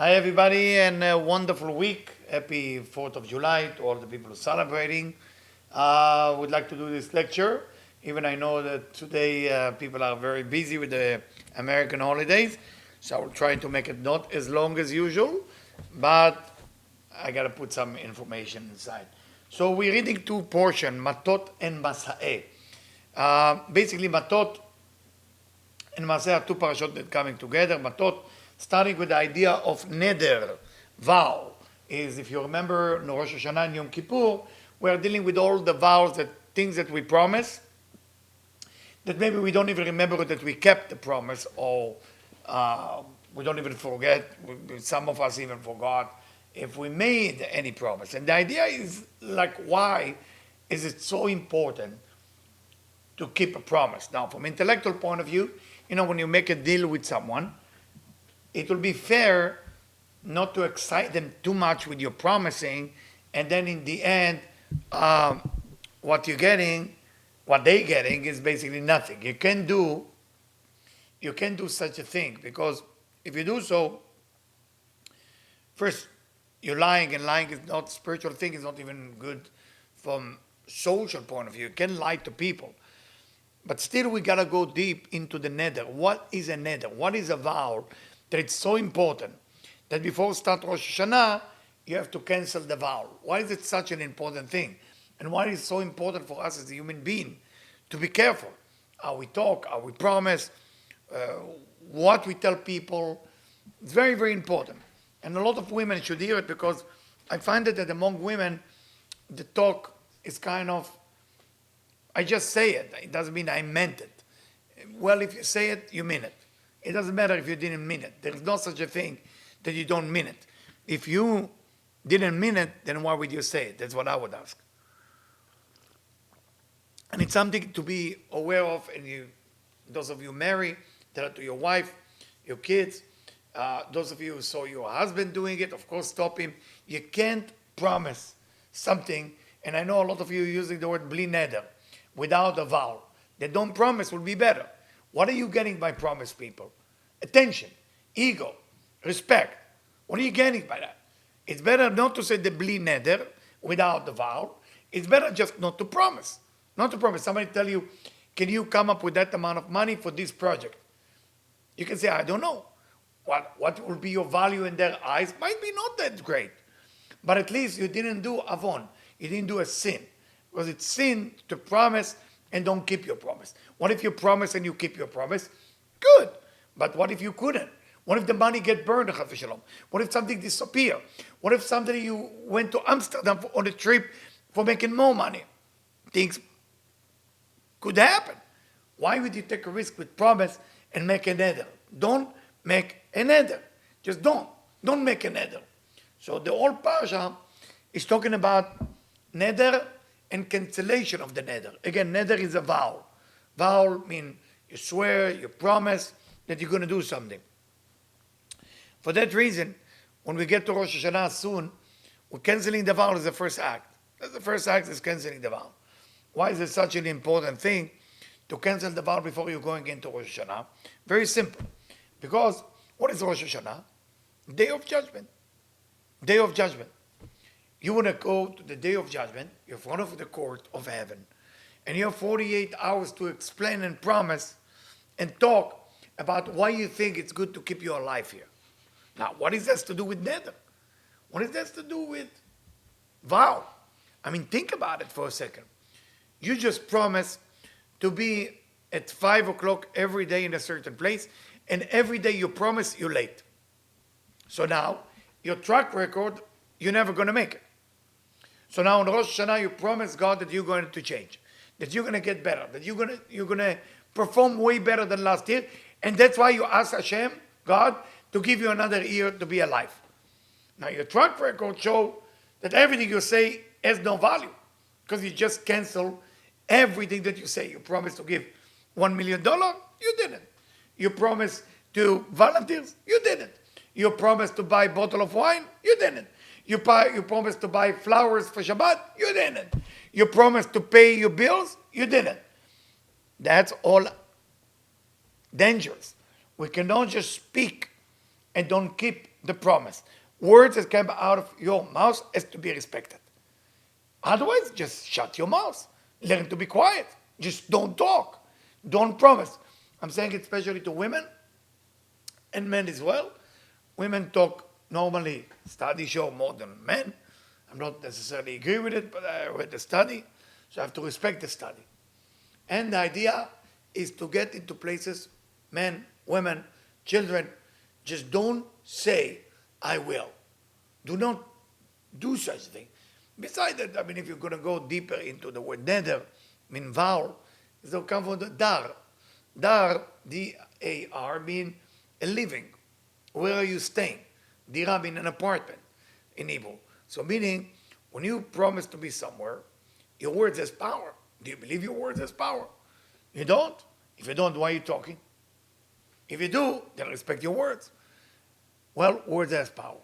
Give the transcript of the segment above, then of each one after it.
Hi, everybody, and a wonderful week. Happy 4th of July to all the people celebrating. Would like to do this lecture, even I know that today people are very busy with the American holidays, so I will try to make it not as long as usual, but I got to put some information inside. So we're reading two portions, Matot and Masei. Basically, Matot and Masei are two parashot that coming together. Matot, starting with the idea of neder, vow, is if you remember in Rosh Hashanah and Yom Kippur, we are dealing with all the vows, that things that we promise, that maybe we don't even remember that we kept the promise, or we don't even forget. Some of us even forgot if we made any promise. And the idea is like, why is it so important to keep a promise? Now, from intellectual point of view, when you make a deal with someone, it will be fair not to excite them too much with your promising, and then in the end, what they're getting is basically nothing. You can't do such a thing, because if you do so, first you're lying, and lying is not spiritual thing. It's not even good from social point of view. You can lie to people. But still, we gotta go deep into the neder. What is a neder? What is a vow that it's so important that before start Rosh Hashanah, you have to cancel the vow? Why is it such an important thing? And why is it so important for us as a human being to be careful? How we talk, how we promise, what we tell people. It's very, very important. And a lot of women should hear it, because I find that among women, the talk is kind of, I just say it. It doesn't mean I meant it. Well, if you say it, you mean it. It doesn't matter if you didn't mean it. There is no such a thing that you don't mean it. If you didn't mean it, then why would you say it? That's what I would ask. And it's something to be aware of. And those of you married, tell it to your wife, your kids. Those of you who saw your husband doing it, of course, stop him. You can't promise something. And I know a lot of you are using the word bli neder, without a vow. They don't promise will be better. What are you getting by promise, people? Attention, ego, respect. What are you getting by that? It's better not to say the bli neder without the vow. It's better just not to promise. Not to promise. Somebody tell you, can you come up with that amount of money for this project? You can say, I don't know. What will be your value in their eyes? Might be not that great. But at least you didn't do avon. You didn't do a sin. Because it's sin to promise and don't keep your promise. What if you promise and you keep your promise? Good. But what if you couldn't? What if the money get burned, Chas Shalom? What if something disappear? What if somebody you went to Amsterdam on a trip for making more money? Things could happen. Why would you take a risk with promise and make a neder? Don't make a neder. Just don't. Don't make a neder. So the whole parasha is talking about neder and cancellation of the neder. Again, neder is a vow. Vow means you swear, you promise that you're going to do something. For that reason, when we get to Rosh Hashanah soon, we're canceling the vow as the first act. The first act is canceling the vow. Why is it such an important thing to cancel the vow before you're going into Rosh Hashanah? Very simple. Because what is Rosh Hashanah? Day of Judgment. Day of Judgment. You want to go to the Day of Judgment, you're in front of the court of heaven, and you have 48 hours to explain and promise and talk about why you think it's good to keep you alive here. Now, what is this to do with neder? What is this to do with vow? I mean, think about it for a second. You just promise to be at 5 o'clock every day in a certain place, and every day you promise you're late. So now, your track record, you're never going to make it. So now on Rosh Hashanah, you promise God that you're going to change, that you're going to get better, that you're going to perform way better than last year, and that's why you ask Hashem, God, to give you another year to be alive. Now your track record show that everything you say has no value, because you just cancel everything that you say. You promised to give $1 million, you didn't. You promised to volunteers, you didn't. You promised to buy a bottle of wine, you didn't. You promised to buy flowers for Shabbat, you didn't. You promised to pay your bills, you didn't. That's all dangerous. We cannot just speak and don't keep the promise. Words that come out of your mouth has to be respected. Otherwise, just shut your mouth. Learn to be quiet. Just don't talk. Don't promise. I'm saying it especially to women and men as well. Women talk normally, studies show more than men. I'm not necessarily agree with it, but I read the study, so I have to respect the study. And the idea is to get into places, men, women, children, just don't say, I will. Do not do such thing. Besides that, I mean, if you're going to go deeper into the word neder, mean vow, it'll come from the dar. Dar, D-A-R, mean a living. Where are you staying? Dira mean an apartment in Hebrew. So meaning, when you promise to be somewhere, your words has power. Do you believe your words has power? You don't? If you don't, why are you talking? If you do, then respect your words. Well, words has power.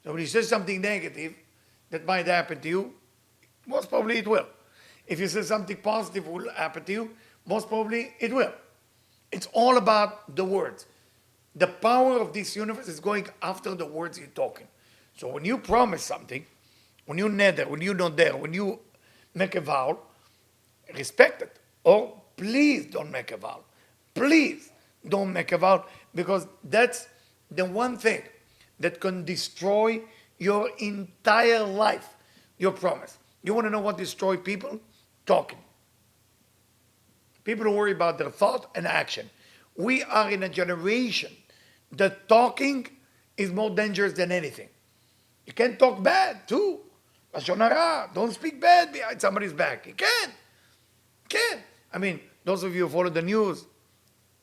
So when you say something negative that might happen to you, most probably it will. If you say something positive will happen to you, most probably it will. It's all about the words. The power of this universe is going after the words you're talking. So when you promise something, when you nether, when you don't dare, when you make a vow, respect it. Or please don't make a vow. Please don't make a vow, because that's the one thing that can destroy your entire life, your promise. You want to know what destroys people? Talking. People worry about their thought and action. We are in a generation that talking is more dangerous than anything. You can talk bad too. Lashon hara, don't speak bad behind somebody's back. You can't. I mean, those of you who follow the news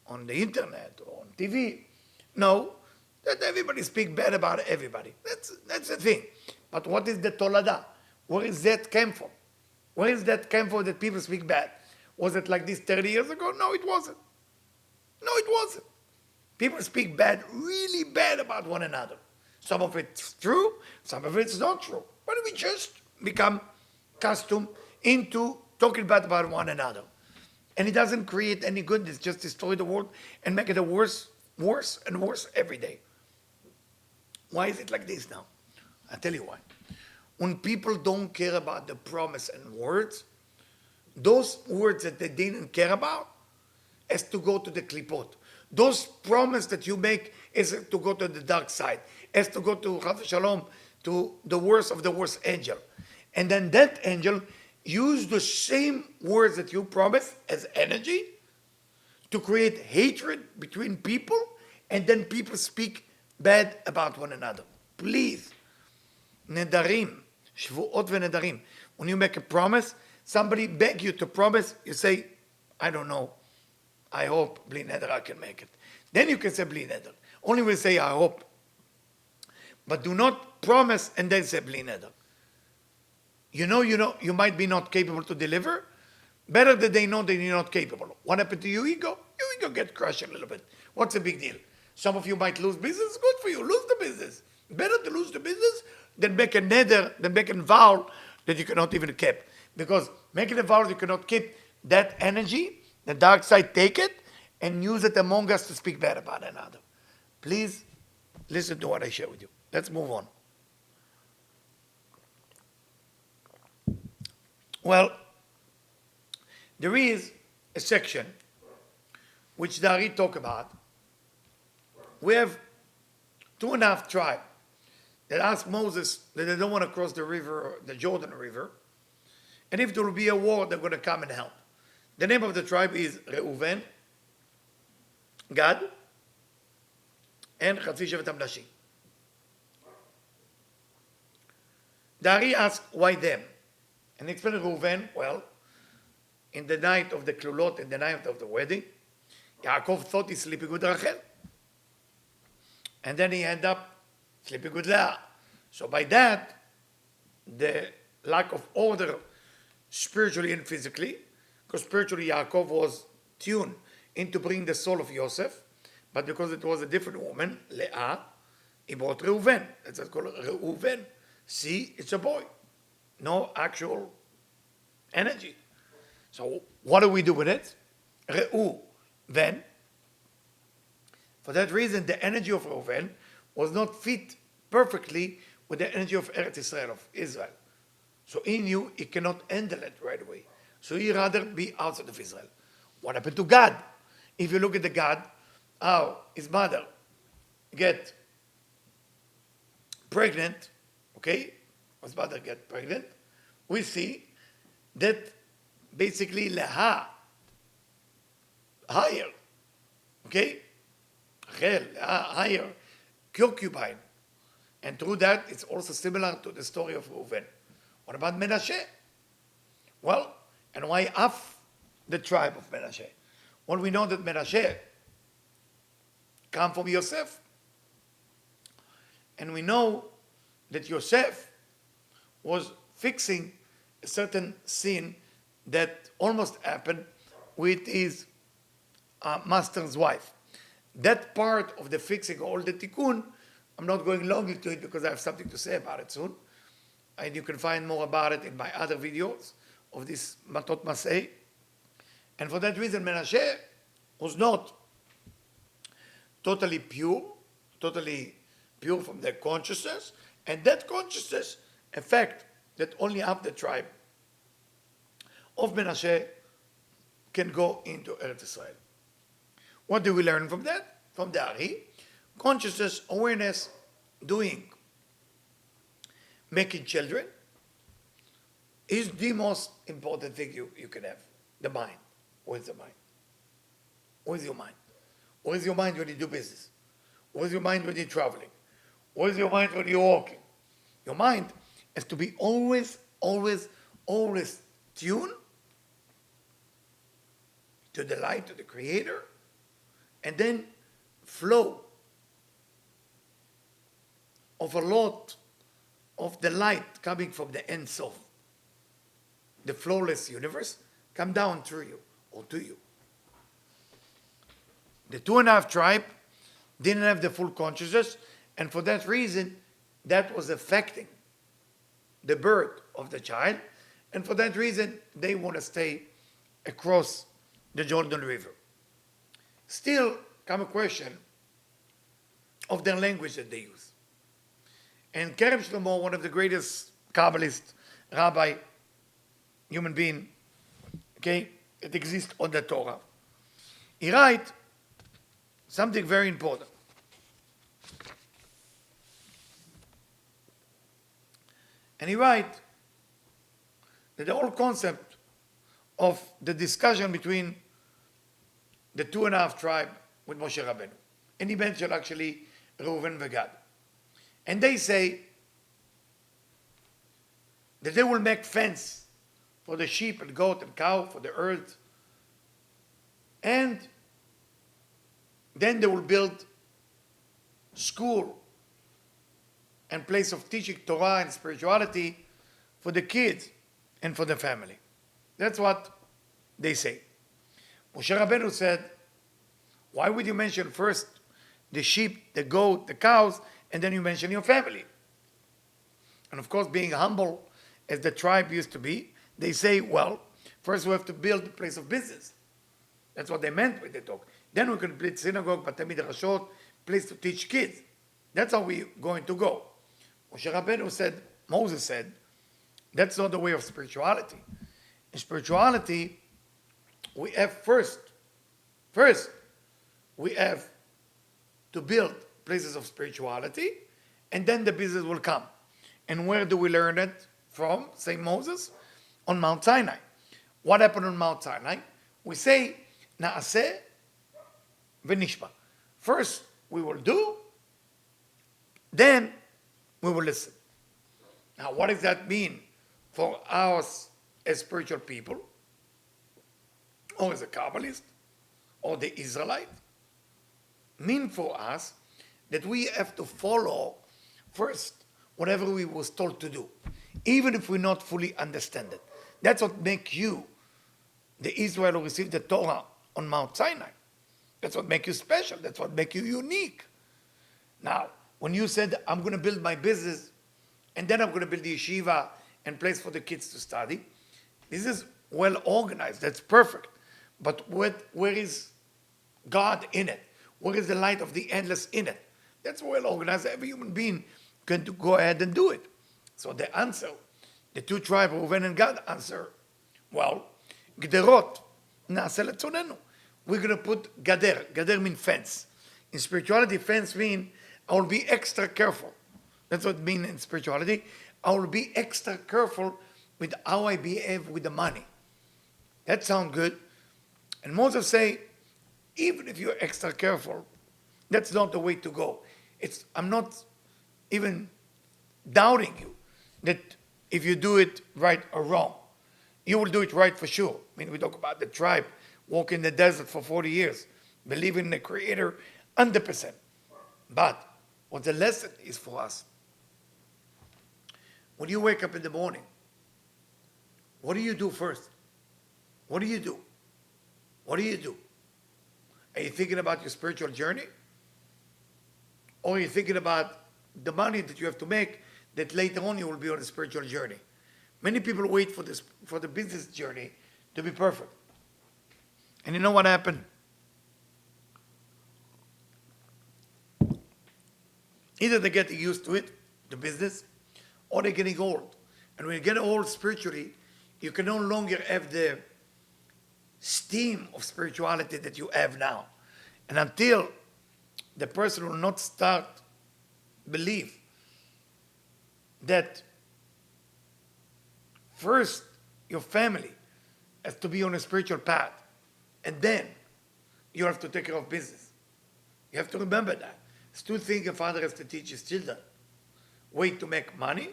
on the internet or on TV know that everybody speaks bad about everybody. That's the thing. But what is the tolada? Where is that came from? Where is that came from that people speak bad? Was it like this 30 years ago? No, it wasn't. No, it wasn't. People speak bad, really bad about one another. Some of it's true, some of it's not true. But we just become accustomed into talking bad about one another. And it doesn't create any good, it just destroy the world and make it a worse and worse every day. Why is it like this now? I'll tell you why. When people don't care about the promise and words, those words that they didn't care about has to go to the klipot. Those promises that you make is to go to the dark side, has to go to Chas Shalom, to the worst of the worst angel. And then that angel use the same words that you promised as energy to create hatred between people, and then people speak bad about one another. Please, nedarim, shvuot venedarim. When you make a promise, somebody beg you to promise, you say, I don't know, I hope bli neder I can make it. Then you can say bli neder. Only will say I hope. But do not promise and then say bli neder. You know, you might be not capable to deliver. Better that they know that you're not capable. What happened to your ego? Your ego get crushed a little bit. What's the big deal? Some of you might lose business. Good for you. Lose the business. Better to lose the business than make a nether, than make a vow that you cannot even keep. Because making a vow you cannot keep, that energy, the dark side take it and use it among us to speak bad about another. Please listen to what I share with you. Let's move on. Well, there is a section which the Ari talk about. We have 2.5 tribes that asked Moses that they don't want to cross the river, the Jordan River, and if there will be a war, they're going to come and help. The name of the tribe is Reuven, Gad, and Chatzi Shevet HaMnashi. The Ari asked, why them? And he explained to Reuven, well, in the night of the Klulot, in the night of the wedding, Yaakov thought he's sleeping with Rachel. And then he ended up sleeping with Leah. So by that, the lack of order spiritually and physically, because spiritually Yaakov was tuned into bringing the soul of Yosef, but because it was a different woman, Leah, he brought Reuven. That's called Reuven. See, it's a boy. No actual energy. So what do we do with it? Reuven. For that reason, the energy of Reuven was not fit perfectly with the energy of Eretz Israel, of Israel. So he knew he cannot handle it right away. So he rather be outside of Israel. What happened to God? If you look at the God, how his mother get pregnant, okay? His mother get pregnant. We see that basically Leah higher, okay? Rachel, Leah higher concubine. And through that, it's also similar to the story of Reuven. What about Menashe? Well, and why half the tribe of Menashe? Well, we know that Menashe come from Yosef. And we know that Yosef was fixing a certain sin that almost happened with his master's wife. That part of the fixing all the tikkun, I'm not going long into it because I have something to say about it soon. And you can find more about it in my other videos of this Matot Masei. And for that reason, Menashe was not totally pure from their consciousness. And that consciousness affect that only half the tribe of Menashe can go into Eretz Israel. What do we learn from that? From the Ari, consciousness, awareness, doing, making children is the most important thing you can have. The mind. Where's the mind? Where's your mind? Where's your mind when you do business? Where's your mind when you're traveling? Where's your mind when you're walking? Your mind has to be always tuned to the light of the Creator, and then flow of a lot of the light coming from the Ein Sof, the flawless universe, come down through you or to you. The 2.5 tribe didn't have the full consciousness, and for that reason, that was affecting the birth of the child, and for that reason, they want to stay across the Jordan River. Still come a question of their language that they use. And Kerem Shlomo, one of the greatest Kabbalist, rabbi, human being, okay, that exists on the Torah, he writes something very important. And he writes that the whole concept of the discussion between the 2.5 tribe with Moshe Rabbeinu, and he mentioned actually Reuven and Gad, and they say that they will make fence for the sheep and goat and cow, for the earth, and then they will build school and place of teaching Torah and spirituality for the kids and for the family. That's what they say. Moshe Rabbeinu said, why would you mention first the sheep, the goat, the cows, and then you mention your family? And of course, being humble as the tribe used to be, they say, well, first we have to build a place of business. That's what they meant when they talk. Then we can build synagogue, batei midrashot, place to teach kids. That's how we're going to go. Moshe Rabbeinu said, Moses said, that's not the way of spirituality. In spirituality, we have first, we have to build places of spirituality, and then the business will come. And where do we learn it from? Say Moses, on Mount Sinai. What happened on Mount Sinai? We say, Naaseh v'nishma. First, we will do, then we will listen. Now, what does that mean for us as spiritual people, or as a Kabbalist, or the Israelite? Mean for us that we have to follow first whatever we was told to do, even if we not fully understand it. That's what makes you the Israel who received the Torah on Mount Sinai. That's what makes you special. That's what makes you unique. Now, when you said, I'm going to build my business, and then I'm going to build the yeshiva and place for the kids to study, this is well organized. That's perfect. But where is God in it? Where is the light of the endless in it? That's well organized. Every human being can go ahead and do it. So the answer, the two tribes, Reuven and Gad, answer, well, Gderot, na'aseh letzonenu. We're going to put Gader. Gader means fence. In spirituality, fence means I will be extra careful. That's what it means in spirituality. I will be extra careful with how I behave with the money. That sounds good. And Moses say, even if you're extra careful, that's not the way to go. I'm not even doubting you that if you do it right or wrong, you will do it right for sure. I mean, we talk about the tribe walking in the desert for 40 years, believing in the Creator 100%. But what the lesson is for us, when you wake up in the morning, what do you do first? What do you do? What do you do? Are you thinking about your spiritual journey? Or are you thinking about the money that you have to make that later on you will be on a spiritual journey? Many people wait for the business journey to be perfect. And you know what happened? Either they're getting used to it, the business, or they're getting old. And when you get old spiritually, you can no longer have the steam of spirituality that you have now. And until the person will not start believe that first your family has to be on a spiritual path, and then you have to take care of business. You have to remember that. It's two things a father has to teach his children. Way to make money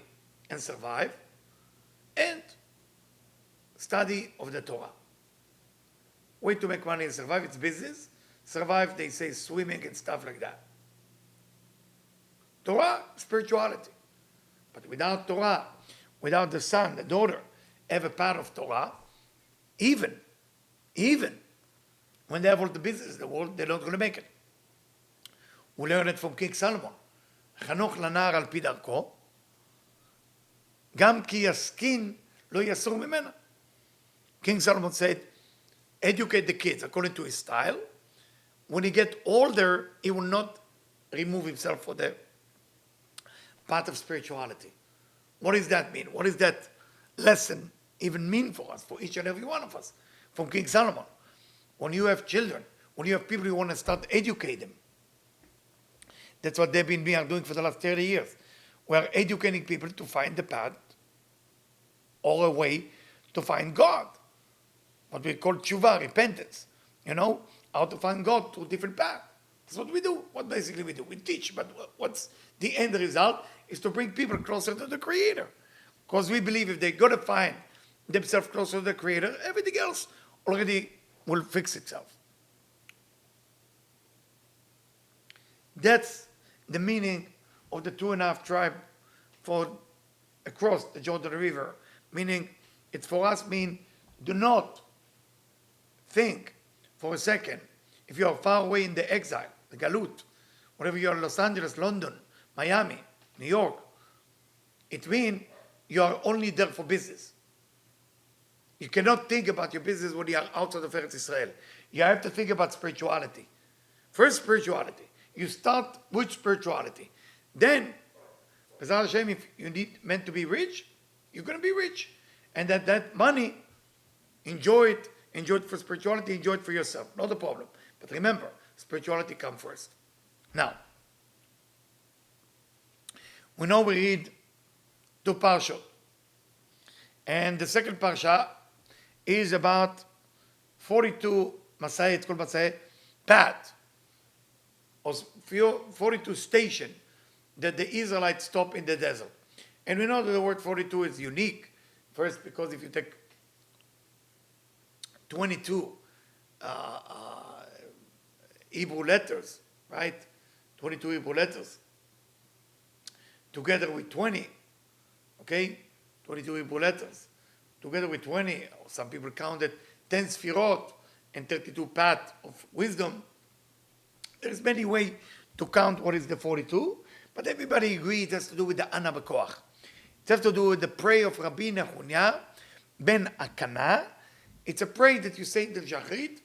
and survive, and study of the Torah. Way to make money and survive, it's business. Survive, they say swimming and stuff like that. Torah, spirituality. But without Torah, without the son, the daughter, have a part of Torah, even when they have all the business in the world, they're not going to make it. We learn it from King Solomon. חנוך לנער על פי דרכו, גם כי יסכין לא יסור ממנה. King Solomon said, educate the kids according to his style. When he get older, he will not remove himself from the path of spirituality. What does that mean? What does that lesson even mean for us, for each and every one of us? From King Solomon. When you have children, when you have people you want to start educate them. That's what Debbie and me are doing for the last 30 years. We are educating people to find the path or a way to find God. What we call tshuva, repentance. You know, how to find God through different paths. That's what we do. What basically we do. We teach, but what's the end result is to bring people closer to the Creator. Because we believe if they're going to find themselves closer to the Creator, everything else already will fix itself. That's the meaning of the 2.5 tribe for across the Jordan River. Meaning, it's for us mean, do not think for a second, if you are far away in the exile, the galut, wherever you are in Los Angeles, London, Miami, New York, it means you are only there for business. You cannot think about your business when you are outside of Eretz Israel. You have to think about spirituality. First, spirituality. You start with spirituality. Then, B'ezrat Hashem, if you meant to be rich, you're going to be rich. And that money, enjoy it for spirituality, enjoy it for yourself. Not a problem. But remember, spirituality comes first. Now, we know we read 2 parshot. And the second parsha is about 42 Masei, it's called Masei, path. Or 42 station that the Israelites stop in the desert. And we know that the word 42 is unique. First, because if you take 22 Hebrew letters, right? 22 Hebrew letters, together with 20, okay? 22 Hebrew letters, together with 20, or some people counted 10 sfirot and 32 paths of wisdom. There's many ways to count what is the 42, but everybody agrees it has to do with the Ana B'Koach. It has to do with the prayer of Rabbi Nehunya ben Akana. It's a prayer that you say in the Shachrit,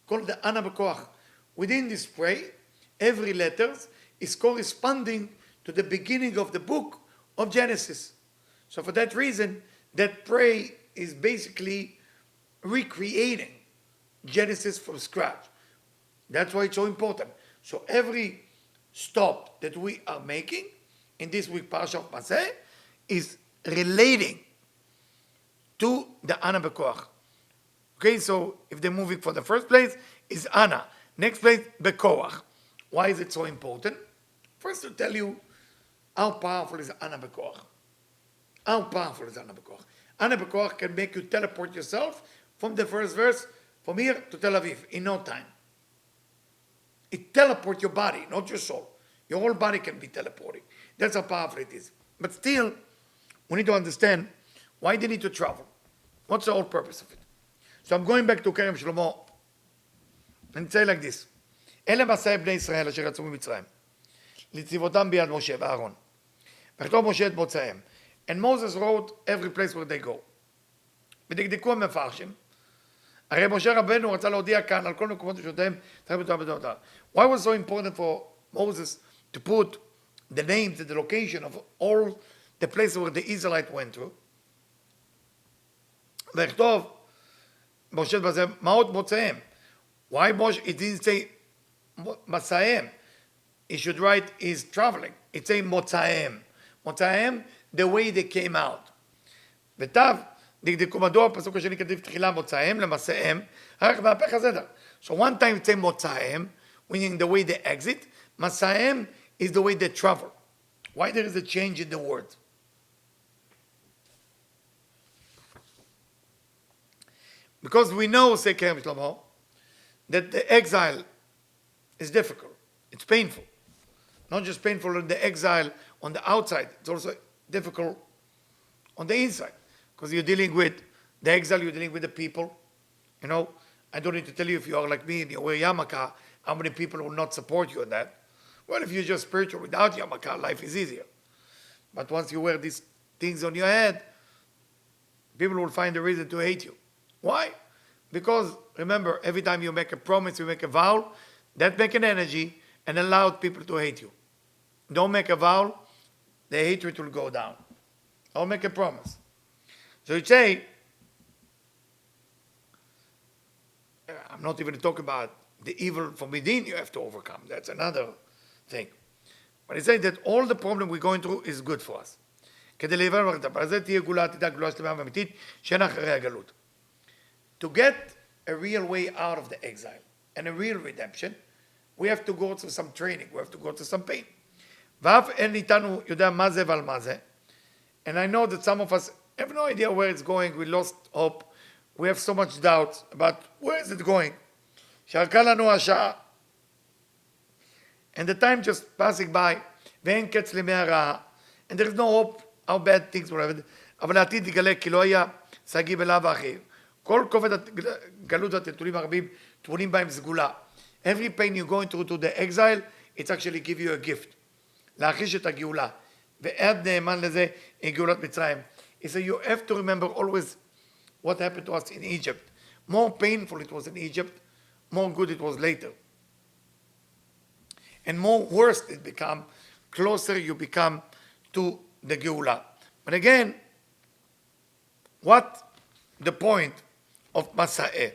called the Ana B'Koach. Within this prayer, every letter is corresponding to the beginning of the book of Genesis. So for that reason, that prayer is basically recreating Genesis from scratch. That's why it's so important. So every stop that we are making in this week Parashat Masei is relating to the Ana Bekoach. Okay, so if they're moving for the first place, is Ana. Next place, Bekoach. Why is it so important? First, to tell you how powerful is Ana Bekoach. How powerful is Ana Bekoach? Ana Bekoach can make you teleport yourself from the first verse, from here to Tel Aviv, in no time. It teleports your body, not your soul. Your whole body can be teleporting. That's how powerful it is. But still, we need to understand why they need to travel. What's the whole purpose of it? So I'm going back to Kerem Shlomo, and say like this. אלה מסעי בני ישראל אשר יצאו ממצרים, לצבאותם ביד משה ואהרון. וכתוב משה את מוצאיהם. And Moses wrote every place where they go. ודקדקו המפרשים. הרי משה רבנו רצה להודיע כאן על כל מקומות רשותיהם. Why was it so important for Moses to put the names and the location of all the places where the Israelites went through? וכתוב משה בזה, מעות מוצאיהם. Why Moshe, it didn't say מסעיהם. He should write is traveling. It say מוצאיהם. מוצאיהם, the way they came out. ותו, דקדקו מדוע הפסוק השני כתוב תחילה מוצאיהם למסעיהם, רק מהפך הסדר. So one time it say מוצאיהם, meaning the way they exit. מסעיהם is the way they travel. Why there is a change in the word? Because we know, say Kerem Shlomo, that the exile is difficult. It's painful. Not just painful in the exile on the outside, it's also difficult on the inside. Because you're dealing with the exile, you're dealing with the people. You know, I don't need to tell you if you are like me and you wear yarmulke, how many people will not support you in that. Well, if you're just spiritual without yarmulke, life is easier. But once you wear these things on your head, people will find a reason to hate you. Why? Because, remember, every time you make a promise, you make a vow, that makes an energy and allows people to hate you. Don't make a vow, the hatred will go down. Don't make a promise. So you say, I'm not even talking about the evil from within you have to overcome. That's another thing. But he said that all the problem we're going through is good for us. כדי להיוון מרתה, אבל זה תהיה גאולה עתידה, גאולה שלמה ואמיתית, שאין אחרי הגלות. To get a real way out of the exile and a real redemption, we have to go through some training, we have to go through some pain. ואף אין איתנו יודע מה זה ועל מה זה. And I know that some of us have no idea where it's going, we lost hope, we have so much doubt about where is it going. שהלכה לנו השעה. And the time just passing by, ואין קץ לימי הרעה. And there is no hope how bad things will happen. אבל העתיד יגלה כי לא היה שגיא בלאו ואחיו. כל כובד הגלות והטלטולים הרבים טמונים בהם סגולה. Every pain you're going through to the exile, it's actually give you a gift. להחיש את הגאולה. ועד נאמן לזה גאולת מצרים. He said you have to remember always what happened to us in Egypt. More painful it was in Egypt, more good it was later. And more worse it become, closer you become to the Geula. But again, what the point of Masei?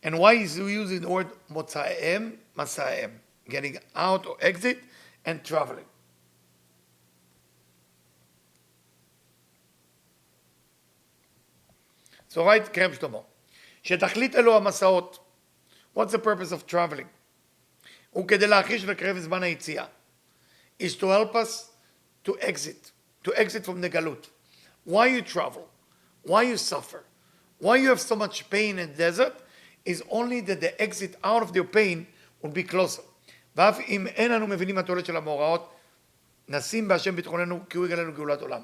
And why is he using the word Motzaim, Masaim? Getting out or exit and traveling. So right, Kerem Shlomo. שתכלית אלו המסעות. What's the purpose of traveling? הוא כדי להחיש ולקרב זמן היציאה. Is to help us to exit from the galut. Why you travel? Why you suffer? Why you have so much pain in the desert? Is only that the exit out of your pain will be closer. ואף אם אין אנו מבינים התועלת של המאורעות, נשים בהשם ביטחוננו כי הוא יגלה לנו גאולת עולם.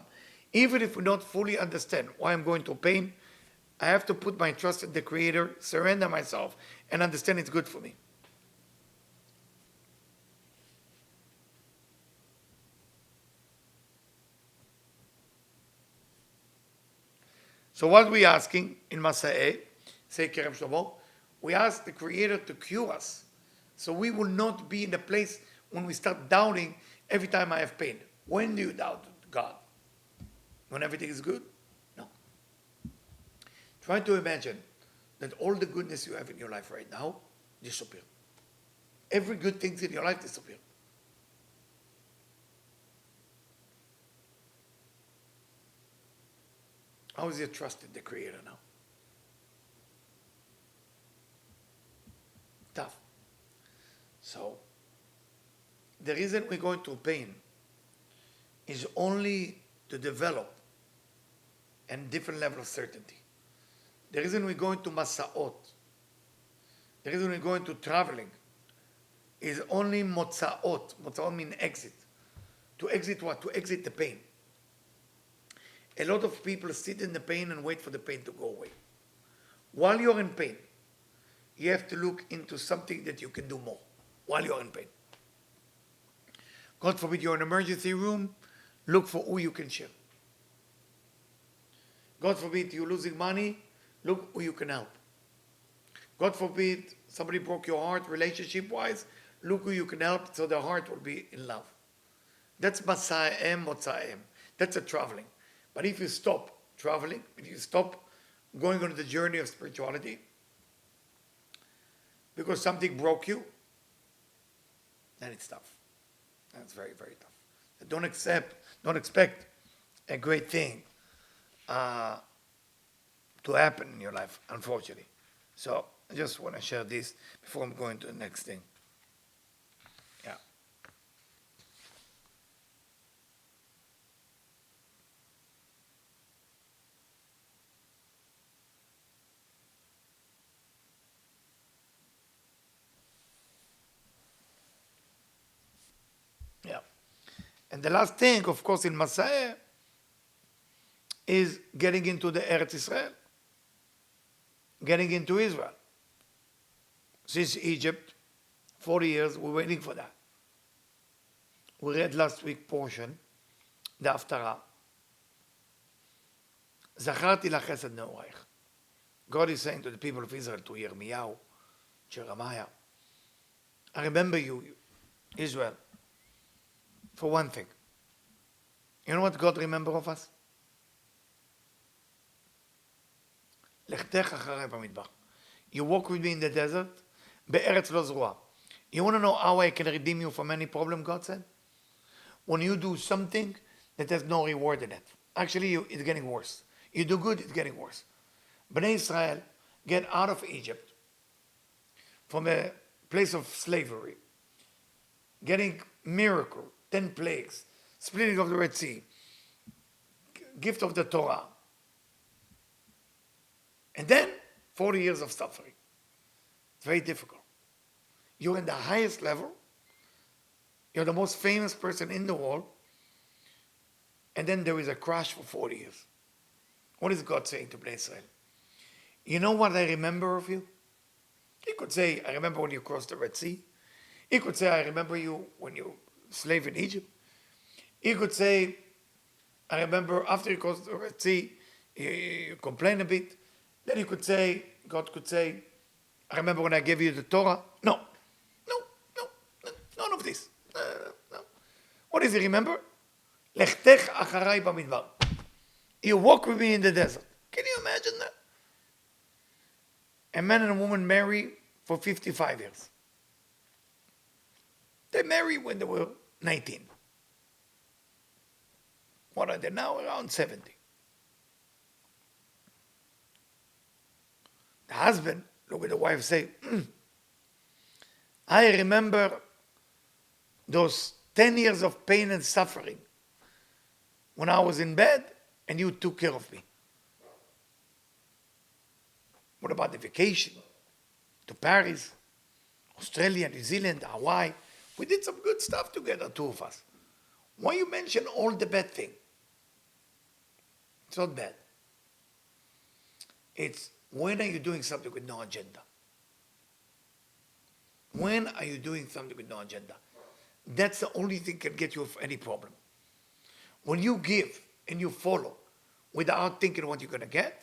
Even if we don't fully understand why I'm going through pain, I have to put my trust in the Creator, surrender myself, and understand it's good for me. So what we asking in Masei, say Kerem Shlomo, we ask the Creator to cure us. So we will not be in the place when we start doubting every time I have pain. When do you doubt God? When everything is good? No. Try to imagine that all the goodness you have in your life right now disappear. Every good thing in your life disappear. How is your trust in the Creator now? Tough. So, the reason we're going through pain is only to develop a different level of certainty. The reason we're going to Masaot, the reason we're going to traveling, is only Motzaot. Motzaot means exit. To exit what? To exit the pain. A lot of people sit in the pain and wait for the pain to go away. While you're in pain, you have to look into something that you can do more while you're in pain. God forbid you're in an emergency room, look for who you can share. God forbid you're losing money, look who you can help. God forbid somebody broke your heart relationship-wise, look who you can help so their heart will be in love. That's Masayim, Motzayim. That's a traveling. But if you stop traveling, if you stop going on the journey of spirituality, because something broke you, then it's tough. That's very, very tough. Don't expect a great thing to happen in your life, unfortunately. So I just want to share this before I'm going to the next thing. Yeah. Yeah. And the last thing, of course, in Masei is getting into the Eretz Israel, getting into Israel. Since Egypt, 40 years, we're waiting for that. We read last week portion, the Haftarah. Zacharti lachesed neoraich. God is saying to the people of Israel, to Yirmiyahu, Jeremiah, I remember you, Israel, for one thing. You know what God remember of us? Lechtech acharei b'midbar. You walk with me in the desert, be'eretz lo zruah. You want to know how I can redeem you from any problem, God said? When you do something that has no reward in it. Actually, it's getting worse. You do good, it's getting worse. Bnei Israel get out of Egypt from a place of slavery, getting miracle, 10 plagues, splitting of the Red Sea, gift of the Torah. And then 40 years of suffering. It's very difficult. You're in the highest level. You're the most famous person in the world. And then there is a crash for 40 years. What is God saying to Bnei Israel? You know what I remember of you? He could say, I remember when you crossed the Red Sea. He could say, I remember you when you were slave in Egypt. He could say, I remember after you crossed the Red Sea, you complained a bit. Then he could say, God could say, I remember when I gave you the Torah. No, none of this. No. What does he remember? Lechtech acharei b'midbar. You walk with me in the desert. Can you imagine that? A man and a woman marry for 55 years. They married when they were 19. What are they now? Around 70. The husband look at the wife and say, I remember those 10 years of pain and suffering when I was in bed and you took care of me. What about the vacation to Paris, Australia, New Zealand, Hawaii? We did some good stuff together, two of us. Why you mention all the bad thing? It's not bad. It's when are you doing something with no agenda? When are you doing something with no agenda? That's the only thing that can get you of any problem. When you give and you follow without thinking what you're going to get,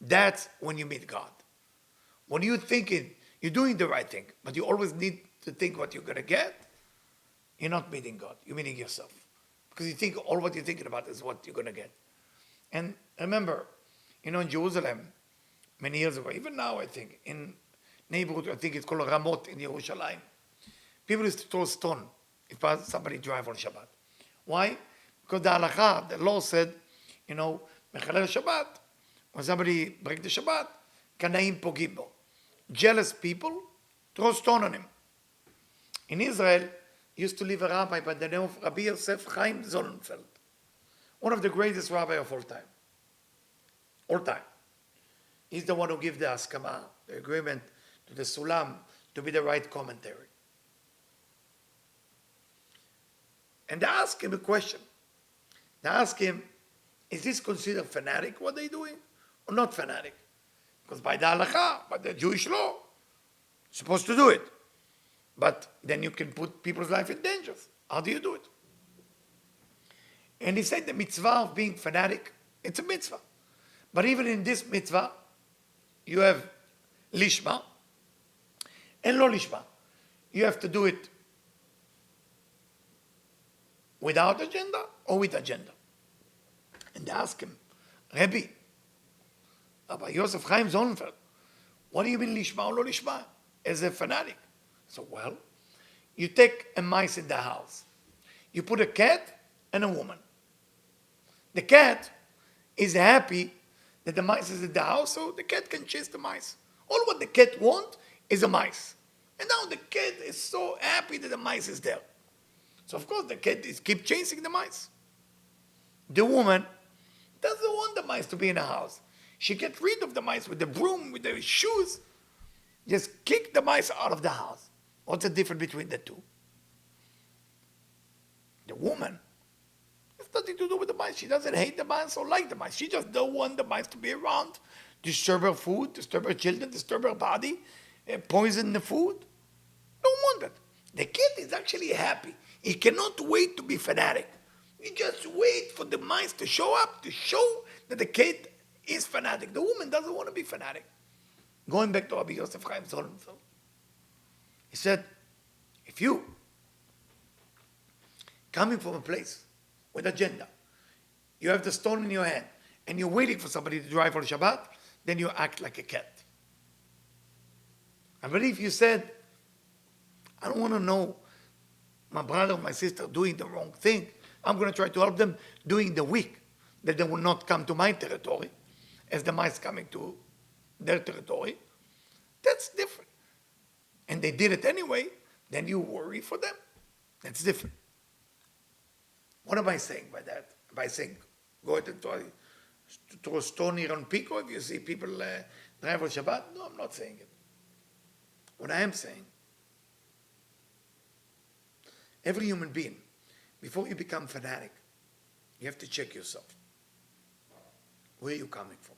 That's when you meet God. When you're thinking, you're doing the right thing, but you always need to think what you're going to get, you're not meeting God. You're meeting yourself. Because you think all what you're thinking about is what you're going to get. And remember, in Jerusalem, many years ago, even now, I think, in neighborhood, I think it's called Ramot in Yerushalayim, people used to throw stone if somebody drive on Shabbat. Why? Because the halakha, the law said, Mechalel Shabbat, when somebody break the Shabbat, Kanaim pogim bo. Jealous people throw stone on him. In Israel, used to live a rabbi by the name of Rabbi Yosef Chaim Sonnenfeld, one of the greatest rabbis of all time. All time. He's the one who gave the Askama, the agreement to the Sulam, to be the right commentary. And they ask him a question. They ask him, is this considered fanatic, what they're doing, or not fanatic? Because by the halakha, by the Jewish law, you're supposed to do it. But then you can put people's life in danger. How do you do it? And he said the mitzvah of being fanatic, it's a mitzvah. But even in this mitzvah, you have lishma and lo lishma. You have to do it without agenda or with agenda. And they ask him, Rabbi Yosef Chaim Sonnenfeld, what do you mean lishma or lo lishma as a fanatic? So, well, you take a mice in the house. You put a cat and a woman. The cat is happy that the mice is in the house, so the cat can chase the mice. All what the cat wants is a mice. And now the cat is so happy that the mice is there. So, of course, the cat keep chasing the mice. The woman doesn't want the mice to be in the house. She gets rid of the mice with the broom, with the shoes. Just kick the mice out of the house. What's the difference between the two? The woman has nothing to do with the mice. She doesn't hate the mice or like the mice. She just don't want the mice to be around, disturb her food, disturb her children, disturb her body, poison the food. Don't want that. The kid is actually happy. He cannot wait to be fanatic. He just wait for the mice to show up, to show that the kid is fanatic. The woman doesn't want to be fanatic. Going back to Rabbi Yosef Chaim Sonnenfeld, he said, if you coming from a place with agenda, you have the stone in your hand, and you're waiting for somebody to drive on Shabbat, then you act like a cat. I believe you said, I don't want to know my brother or my sister doing the wrong thing. I'm going to try to help them doing the weak, that they will not come to my territory as the mice coming to their territory. That's different. And they did it anyway, then you worry for them. That's different. What am I saying by that? By saying, go ahead and throw a stone here on Pico if you see people drive on Shabbat? No, I'm not saying it. What I am saying, every human being, before you become fanatic, you have to check yourself. Where are you coming from?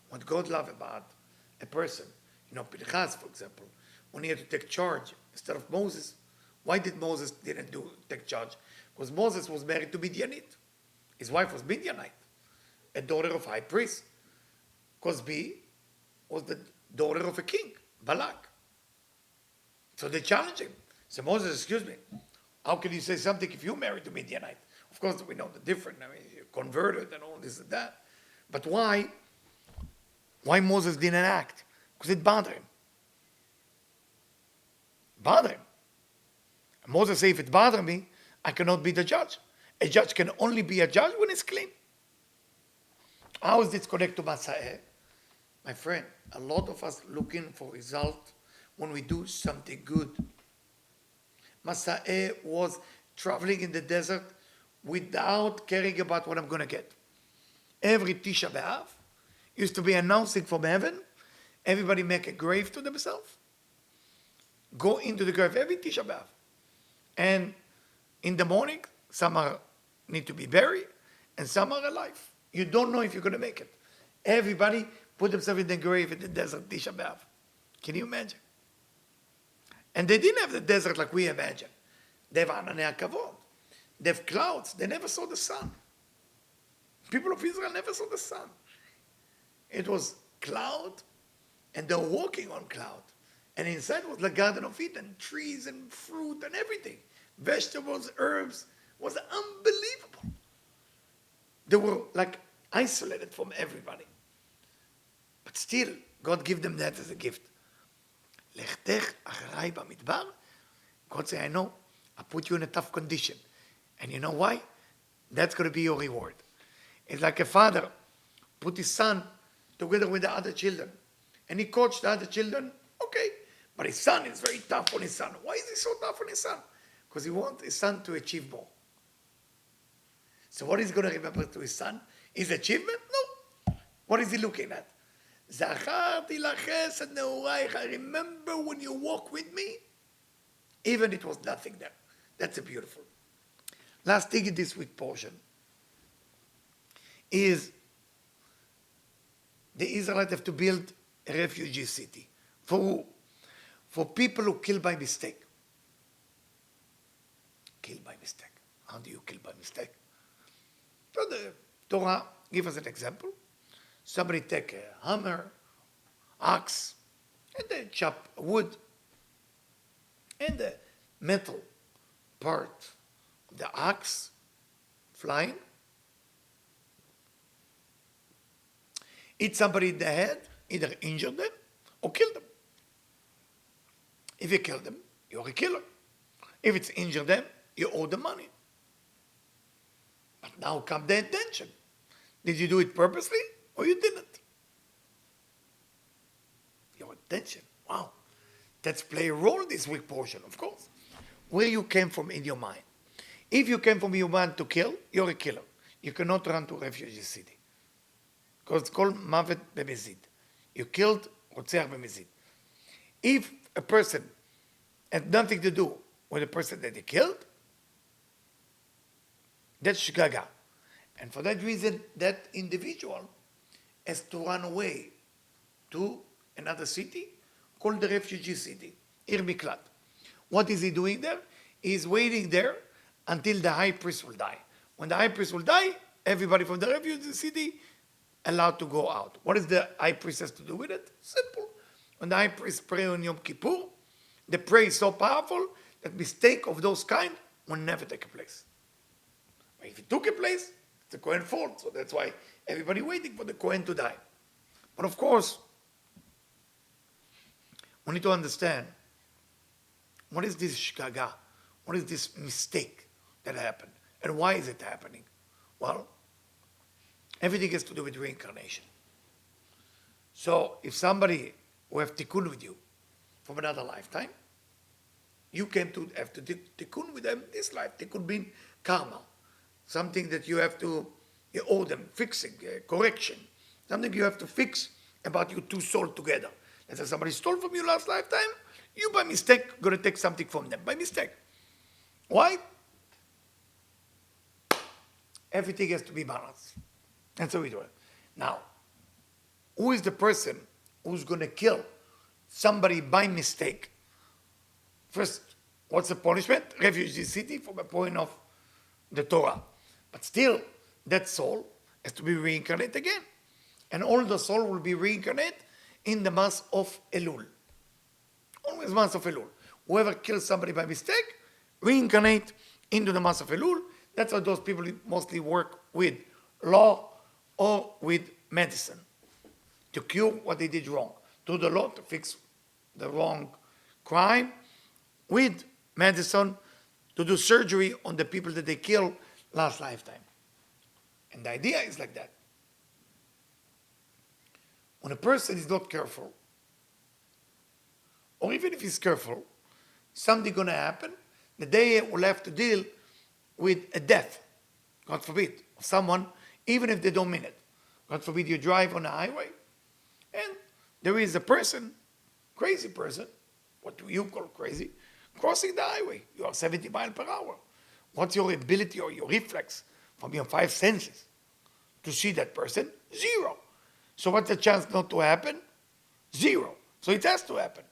What God loves about a person, Pinchas, for example, when he had to take charge instead of Moses, why did Moses didn't take charge? Because Moses was married to Midianite. His wife was Midianite, a daughter of high priest. Cosby was the daughter of a king, Balak. So they challenged him. So Moses, excuse me, how can you say something if you married to Midianite? Of course, we know the difference. I mean, you converted and all this and that. But why Moses didn't act? Because it bothered him. Bothered him. And Moses said, if it bothers me, I cannot be the judge. A judge can only be a judge when it's clean. How is this connected to Masei? My friend, a lot of us looking for result when we do something good. Masei was traveling in the desert without caring about what I'm going to get. Every Tisha B'Av used to be announcing from heaven, everybody make a grave to themselves, go into the grave every Tisha B'Av. And in the morning, some need to be buried, and some are alive. You don't know if you're going to make it. Everybody put themselves in the grave in the desert Tisha B'Av. Can you imagine? And they didn't have the desert like we imagine. They have Ananei Kavod. They have clouds. They never saw the sun. People of Israel never saw the sun. It was cloud, and they're walking on cloud. And inside was the Garden of Eden, trees and fruit and everything. Vegetables, herbs. It was unbelievable. They were like isolated from everybody. But still, God gave them that as a gift. Lechtech acharai bamidbar. God said, I know, I put you in a tough condition. And you know why? That's going to be your reward. It's like a father put his son together with the other children. And he coached the other children, okay. But his son is very tough on his son. Why is he so tough on his son? Because he wants his son to achieve more. So what is he going to remember to his son? His achievement? No. What is he looking at? Zacharti lachesed ne'oraich. I remember when you walk with me, even it was nothing there. That's a beautiful. Last thing in this week portion is the Israelites have to build a refugee city. For who? For people who kill by mistake. Kill by mistake. How do you kill by mistake? So the Torah gives us an example. Somebody take a hammer, axe, and they chop wood, and the metal part of the axe flying. Hit somebody in the head, either injure them or kill them. If you kill them, you're a killer. If it's injure them, you owe the money. But now comes the intention. Did you do it purposely or you didn't? Your intention. Wow. Let's play a role this week portion, of course. Where you came from in your mind. If you came from your mind to kill, you're a killer. You cannot run to refugee city. Because it's called mavet b'mezid. You killed רוצח במזיד. If a person had nothing to do with the person that he killed, that's shgaga. And for that reason, that individual has to run away to another city called the refugee city, Ir Miklat. What is he doing there? He's waiting there until the high priest will die. When the high priest will die, everybody from the refugee city allowed to go out. What is the high priest has to do with it? Simple. When the high priest pray on Yom Kippur, the prayer is so powerful that mistake of those kind will never take place. But if it took a place, it's the Kohen fault. So that's why everybody waiting for the Kohen to die. But of course, we need to understand what is this shgaga? What is this mistake that happened? And why is it happening? Well, everything has to do with reincarnation. So if somebody who have tikkun with you from another lifetime, you came to have to tikkun with them this life. Tikkun means karma. Something that you have to, you owe them, fixing, correction. Something you have to fix about your two souls together. Let's say somebody stole from you last lifetime, you by mistake going to take something from them, by mistake. Why? Everything has to be balanced. That's how we do it. Now, who is the person who's going to kill somebody by mistake? First, what's the punishment? Refugee city from a point of the Torah. But still, that soul has to be reincarnated again. And all the soul will be reincarnated in the month of Elul. Always month of Elul. Whoever kills somebody by mistake, reincarnate into the month of Elul. That's how those people mostly work with law or with medicine to cure what they did wrong. To the law to fix the wrong crime, with medicine to do surgery on the people that they killed last lifetime. And the idea is like that. When a person is not careful, or even if he's careful, something going to happen that they will have to deal with a death, God forbid, of someone, even if they don't mean it. God forbid you drive on a highway, and there is a person, crazy person, what do you call crazy, crossing the highway. You are 70 miles per hour. What's your ability or your reflex from your 5 senses to see that person? 0. So what's the chance not to happen? 0. So it has to happen.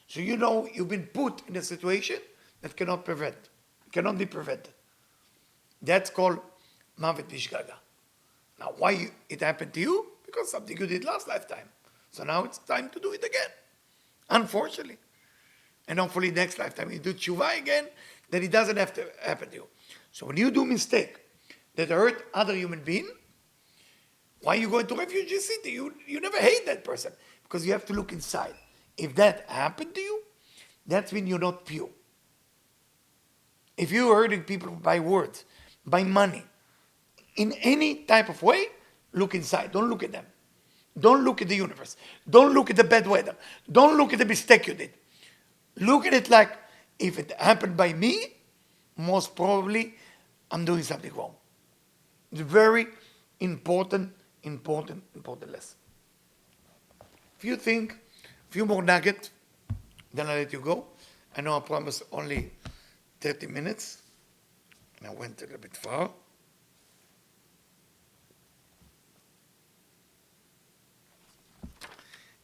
So you know you've been put in a situation that cannot be prevented. That's called mavet b'shgaga. Now, why it happened to you? Because something you did last lifetime. So now it's time to do it again, unfortunately. And hopefully next lifetime you do tshuva again, then it doesn't have to happen to you. So when you do mistake that hurt other human being, why you go into refugee city? You never hate that person, because you have to look inside. If that happened to you, that's when you're not pure. If you're hurting people by words, by money, in any type of way, look inside. Don't look at them. Don't look at the universe. Don't look at the bad weather. Don't look at the mistake you did. Look at it like, if it happened by me, most probably I'm doing something wrong. It's a very important lesson. If you think, a few more nuggets, then I'll let you go. I know I promised only 30 minutes, and I went a little bit far.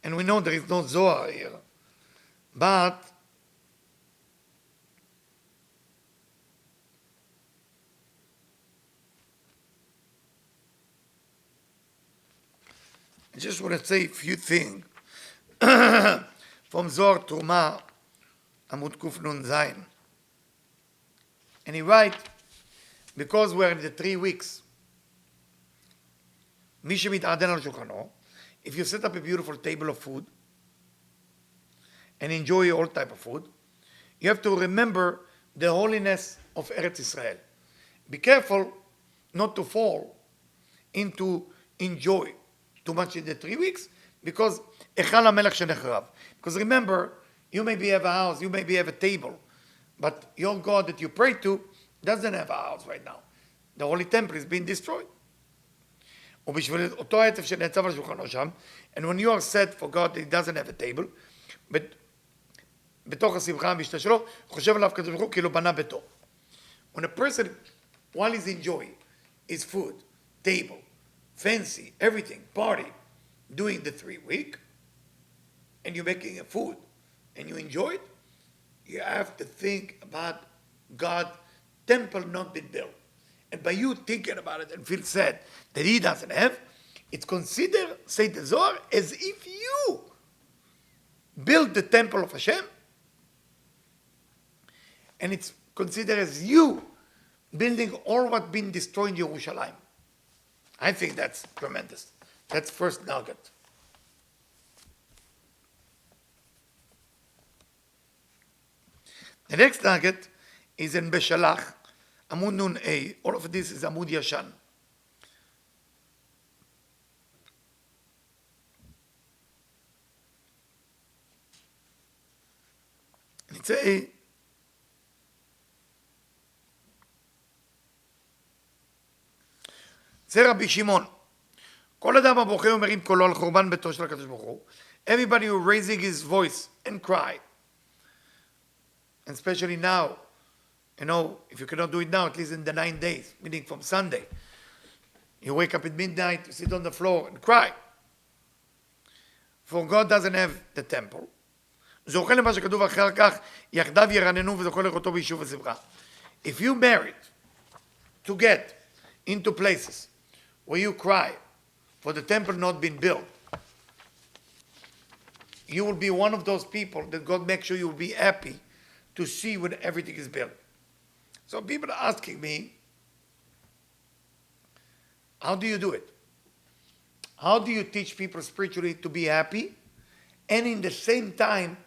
And we know there is no Zohar here, but I just want to say a few things from Zohar Truma, Amud Kuf Nun Zayin. And he writes, because we're in the 3 weeks, מי שמתעדן על שולחנו, if you set up a beautiful table of food and enjoy all type of food, you have to remember the holiness of Eretz Israel. Be careful not to fall into enjoy too much in the 3 weeks, because because remember, you maybe have a house, you maybe have a table, but your God that you pray to doesn't have a house right now. The holy temple is being destroyed. And when you are set for God, he doesn't have a table, but when a person, while he's enjoying his food, table, fancy, everything, party, doing the 3 week, and you're making a food, and you enjoy it, you have to think about God, temple not been built. And by you thinking about it and feel sad that he doesn't have, it's considered, say the Zohar, as if you built the temple of Hashem, and it's considered as you building all what been destroyed in Yerushalayim. I think that's tremendous. That's first nugget. The next nugget is in Beshalach, Amud Nun A. All of this is Amud Yashan. And it's a זה רבי שמעון. כל אדם הבוכה ומרים קולו על חורבן ביתו של הקדוש ברוך הוא. Everybody who raising his voice and cry. And especially now, you know, if you cannot do it now, at least in the 9 days, meaning from Sunday. You wake up at midnight, you sit on the floor and cry. For God doesn't have the temple. זוכה למה שכתוב אחר כך, יחדיו ירננו וזוכה לראותו ביישוב ושמחה. If you married to get into places where you cry for the temple not being built, you will be one of those people that God makes sure you will be happy to see when everything is built. So people are asking me, how do you do it? How do you teach people spiritually to be happy, and in the same time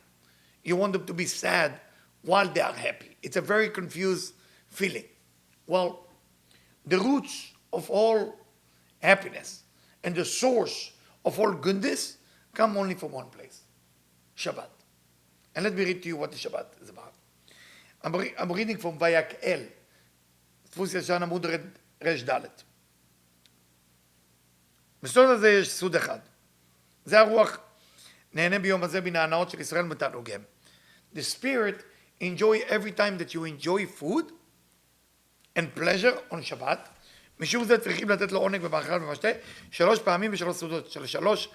you want them to be sad while they are happy? It's a very confused feeling. Well, the roots of all happiness and the source of all goodness come only from one place, Shabbat. And let me read to you what the Shabbat is about. I'm reading from Vayakel, דפוס ישן עמוד ר"ד. בסוד הזה יש סוד אחד. זה הרוח נהנה ביום הזה מן ההנאות של ישראל מתענוגיהם. The spirit enjoy every time that you enjoy food and pleasure on Shabbat. משום זה צריכים לתת לו עונג במאכל ומשתה 3 פעמים ב3 סעודות של 3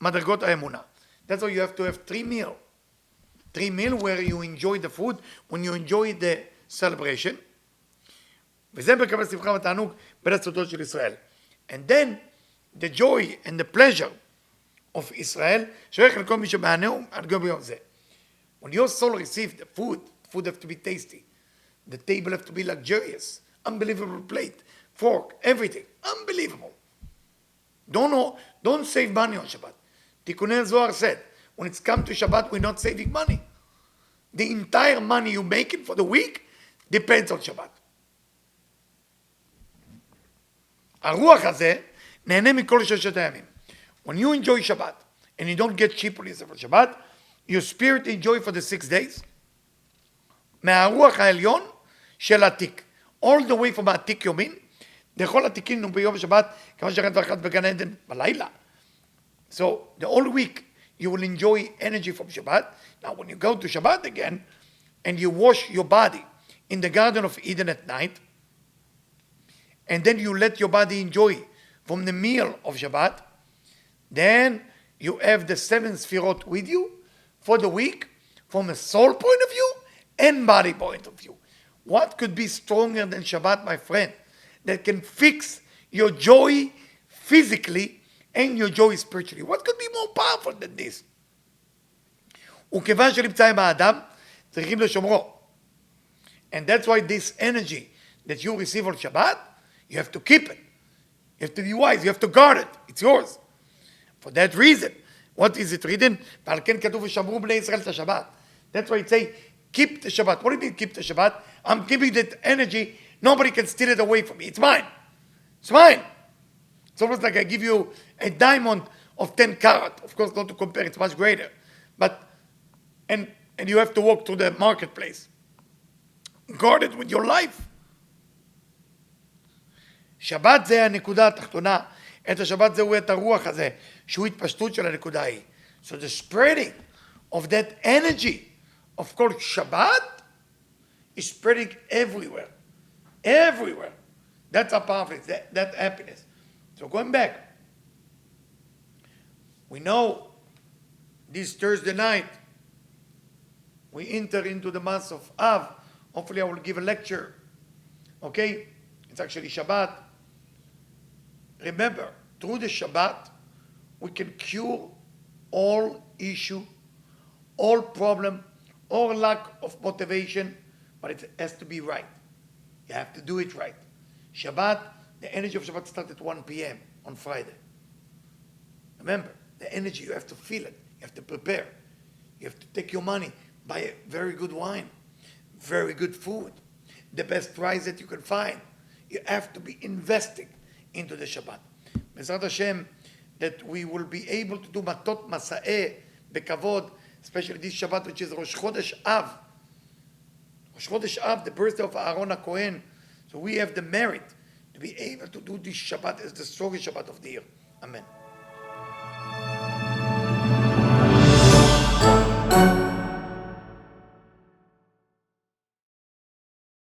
מדרגות האמונה. That's why you have to have 3 meals. 3 meals where you enjoy the food, when you enjoy the celebration. וזה מקבל שמחה ותענוג בין הסעודות של ישראל. And then the joy and the pleasure of Israel, when your soul receives the food have to be tasty. The table have to be luxurious. Unbelievable plate, fork, everything. Unbelievable. Don't save money on Shabbat. Tikkunei Zohar said, when it's come to Shabbat, we're not saving money. The entire money you're making for the week depends on Shabbat. הרוח הזה נהנה מכל ששת הימים. When you enjoy Shabbat, and you don't get cheap on yourself on Shabbat, your spirit enjoy for the 6 days, מהרוח העליון של התיק. All the way from העתיק יומין, לכל התיקים נו ביום שבת, כמה שרת ואחת בגן עדן בלילה. So, the whole week, you will enjoy energy from Shabbat. Now, when you go to Shabbat again, and you wash your body in the Garden of Eden at night, and then you let your body enjoy from the meal of Shabbat, then you have the 7 Sfirot with you for the week, from a soul point of view and body point of view. What could be stronger than Shabbat, my friend, that can fix your joy physically and your joy spiritually? What could be more powerful than this? וכיוון שנמצא עם האדם, צריכים לשומרו. And that's why this energy that you receive on Shabbat, you have to keep it. You have to be wise. You have to guard it. It's yours. For that reason, what is it written? ועל כן כתוב ושמרו בני ישראל את השבת. That's why it say, keep the Shabbat. What do you mean keep the Shabbat? I'm giving that energy. Nobody can steal it away from me. It's mine. It's mine. It's almost like I give you a diamond of 10 carat. Of course, not to compare. It's much greater. But, and you have to walk through the marketplace. Guard it with your life. שבת זה הנקודה התחתונה. את השבת זהו את הרוח הזה, שהוא התפשטות של הנקודה ההיא. So the spreading of that energy of course Shabbat is spreading everywhere. Everywhere. That's how powerful it is, that happiness. So going back, we know this Thursday night, we enter into the month of Av. Hopefully I will give a lecture. Okay? It's actually Shabbat. Remember, through the Shabbat, we can cure all issue, all problem, all lack of motivation, but it has to be right. You have to do it right. Shabbat, the energy of Shabbat starts at 1 p.m. on Friday. Remember, the energy, you have to feel it. You have to prepare. You have to take your money, buy a very good wine, very good food, the best price that you can find. You have to be investing into the Shabbat. Bezrat Hashem, that we will be able to do Matot Masei bekavod, especially this Shabbat, which is Rosh Chodesh Av. Rosh Chodesh Av, the birthday of Aaron HaKohen. So we have the merit to be able to do this Shabbat as the strongest Shabbat of the year. Amen.